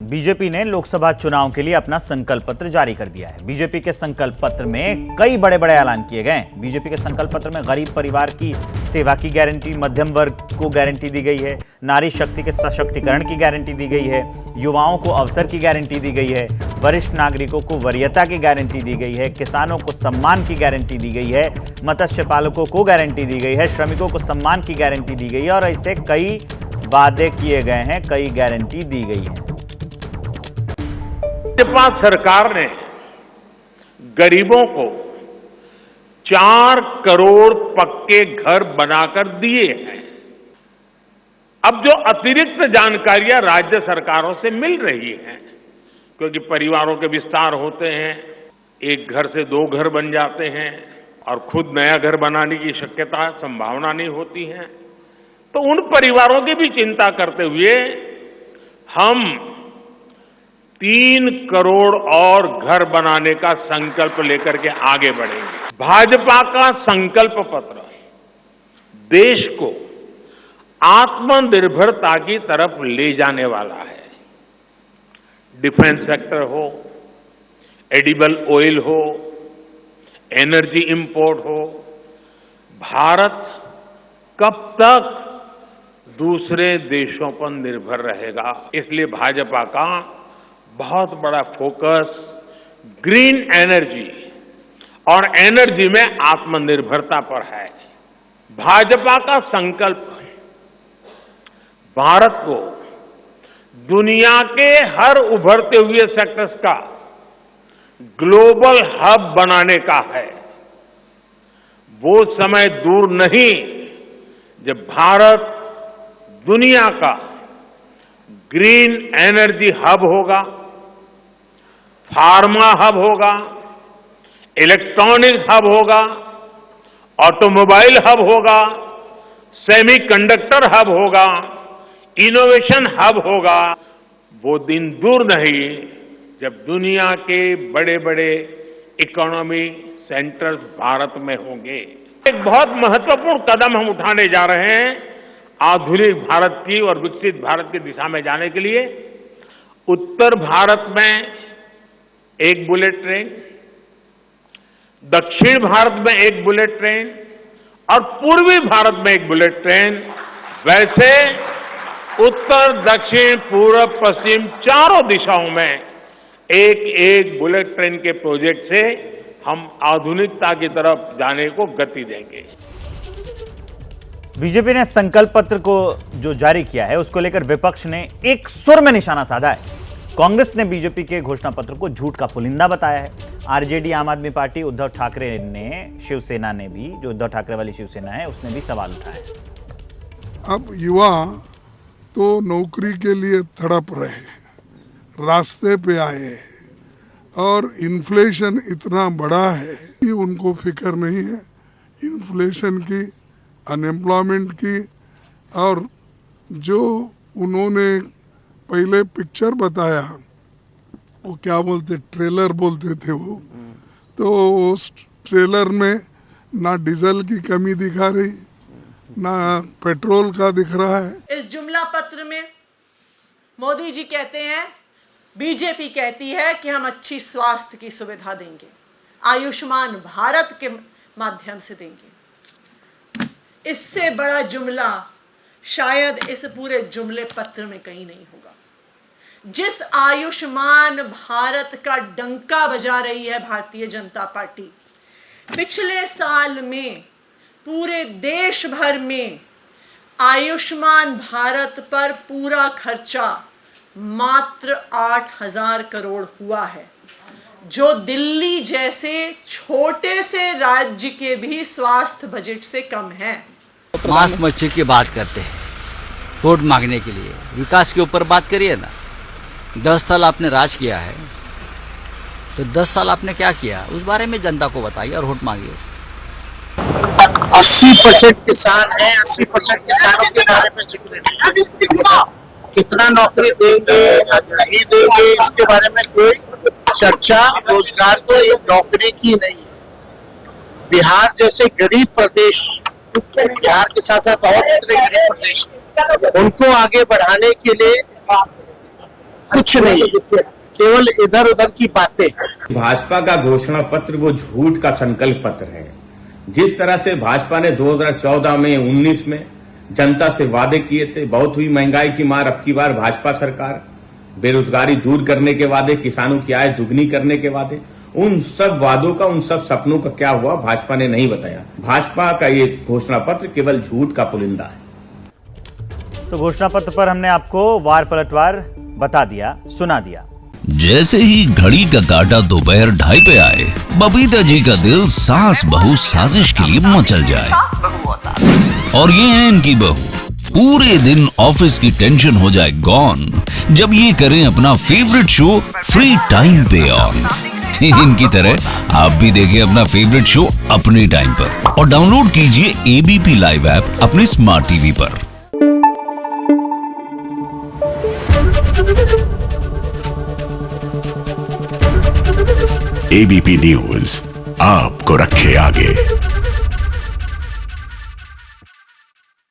BJP ने लोकसभा चुनाव के लिए अपना संकल्प पत्र जारी कर दिया है। बीजेपी के संकल्प पत्र में कई बड़े बड़े ऐलान किए गए हैं। बीजेपी के संकल्प पत्र में गरीब परिवार की सेवा की गारंटी, मध्यम वर्ग को गारंटी दी गई है, नारी शक्ति के सशक्तिकरण की गारंटी दी गई है, युवाओं को अवसर की गारंटी दी गई है, वरिष्ठ नागरिकों को वरीयता की गारंटी दी गई है, किसानों को सम्मान की गारंटी दी गई है, मत्स्य पालकों को गारंटी दी गई है, श्रमिकों को सम्मान की गारंटी दी गई है और ऐसे कई वादे किए गए हैं, कई गारंटी दी गई है। भाजपा सरकार ने गरीबों को 4 करोड़ पक्के घर बनाकर दिए हैं। अब जो अतिरिक्त जानकारियां राज्य सरकारों से मिल रही हैं, क्योंकि परिवारों के विस्तार होते हैं, एक घर से 2 घर बन जाते हैं और खुद नया घर बनाने की शक्यता, संभावना नहीं होती है, तो उन परिवारों की भी चिंता करते हुए हम 3 करोड़ और घर बनाने का संकल्प लेकर के आगे बढ़ेंगे। भाजपा का संकल्प पत्र देश को आत्मनिर्भरता की तरफ ले जाने वाला है। डिफेंस सेक्टर हो, एडिबल ऑयल हो, एनर्जी इंपोर्ट हो, भारत कब तक दूसरे देशों पर निर्भर रहेगा? इसलिए भाजपा का बहुत बड़ा फोकस ग्रीन एनर्जी और एनर्जी में आत्मनिर्भरता पर है। भाजपा का संकल्प भारत को दुनिया के हर उभरते हुए सेक्टर्स का ग्लोबल हब बनाने का है। वो समय दूर नहीं जब भारत दुनिया का ग्रीन एनर्जी हब होगा, फार्मा हब होगा, इलेक्ट्रॉनिक हब होगा, ऑटोमोबाइल हब होगा, सेमीकंडक्टर हब होगा, इनोवेशन हब होगा। वो दिन दूर नहीं जब दुनिया के बड़े बड़े इकोनॉमी सेंटर्स भारत में होंगे। एक बहुत महत्वपूर्ण कदम हम उठाने जा रहे हैं आधुनिक भारत की और विकसित भारत की दिशा में जाने के लिए। उत्तर भारत में एक बुलेट ट्रेन, दक्षिण भारत में एक बुलेट ट्रेन और पूर्वी भारत में एक बुलेट ट्रेन, वैसे उत्तर, दक्षिण, पूर्व, पश्चिम चारों दिशाओं में एक एक बुलेट ट्रेन के प्रोजेक्ट से हम आधुनिकता की तरफ जाने को गति देंगे। बीजेपी ने संकल्प पत्र को जो जारी किया है उसको लेकर विपक्ष ने एक सुर में निशाना साधा है। कांग्रेस ने बीजेपी के घोषणा पत्र को झूठ का पुलिंदा बताया है। आरजेडी, आम आदमी पार्टी, उद्धव ठाकरे ने, शिवसेना ने भी, जो उद्धव ठाकरे वाली शिवसेना है, उसने भी सवाल उठाया। अब युवा तो नौकरी के लिए तड़प रहे हैं, रास्ते पे आए हैं और इन्फ्लेशन इतना बड़ा है कि उनको फिक्र नहीं है इन्फ्लेशन की, अनएम्प्लॉयमेंट की। और जो उन्होंने पहले पिक्चर बताया, वो क्या बोलते, ट्रेलर बोलते थे वो, तो उस ट्रेलर में ना डीजल की कमी दिखा रही, ना पेट्रोल का दिख रहा है। इस जुमला पत्र में मोदी जी कहते हैं, बीजेपी कहती है कि हम अच्छी स्वास्थ्य की सुविधा देंगे, आयुष्मान भारत के माध्यम से देंगे। इससे बड़ा जुमला शायद इस पूरे जुमले पत्र में कहीं नहीं होगा। जिस आयुष्मान भारत का डंका बजा रही है भारतीय जनता पार्टी, पिछले साल में पूरे देश भर में आयुष्मान भारत पर पूरा खर्चा मात्र 8,000 करोड़ हुआ है, जो दिल्ली जैसे छोटे से राज्य के भी स्वास्थ्य बजट से कम है। मांस मच्छी की बात करते हैं वोट मांगने के लिए, विकास के ऊपर बात करिए ना। 10 साल आपने राज किया है, तो 10 साल आपने क्या किया उस बारे में जनता को बताइए और वोट मांगिए। 80% किसान हैं, 80% किसानों के बारे में जिक्र नहीं। कितना नौकरी देंगे नहीं देंगे इसके बारे में कोई चर्चा। रोजगार तो एक नौकरी की नहीं है। बिहार जैसे गरीब प्रदेश, बिहार के साथ साथ और कितने गरीब प्रदेश, उनको आगे बढ़ाने के लिए कुछ नहीं, केवल इधर उधर की बातें। भाजपा का घोषणा पत्र वो झूठ का संकल्प पत्र है। जिस तरह से भाजपा ने 2014 में 19 में जनता से वादे किए थे, बहुत हुई महंगाई की मार, अब की बार भाजपा सरकार, बेरोजगारी दूर करने के वादे, किसानों की आय दुगनी करने के वादे, उन सब वादों का, उन सब सपनों का क्या हुआ भाजपा ने नहीं बताया। भाजपा का ये घोषणा पत्र केवल झूठ का पुलिंदा है। तो घोषणा पत्र पर हमने आपको वार पलटवार बता दिया, सुना दिया। जैसे ही घड़ी का काटा दोपहर 2:30 पे आए, बबीता जी का दिल सास बहू साजिश के लिए मचल जाए। और ये है इनकी बहू, पूरे दिन ऑफिस की टेंशन हो जाए गॉन जब ये करें अपना फेवरेट शो फ्री टाइम पे ऑन। इनकी तरह आप भी देखें अपना फेवरेट शो अपने टाइम पर और डाउनलोड कीजिए एबीपी लाइव ऐप अपने स्मार्ट टीवी पर। एबीपी न्यूज आपको रखे आगे।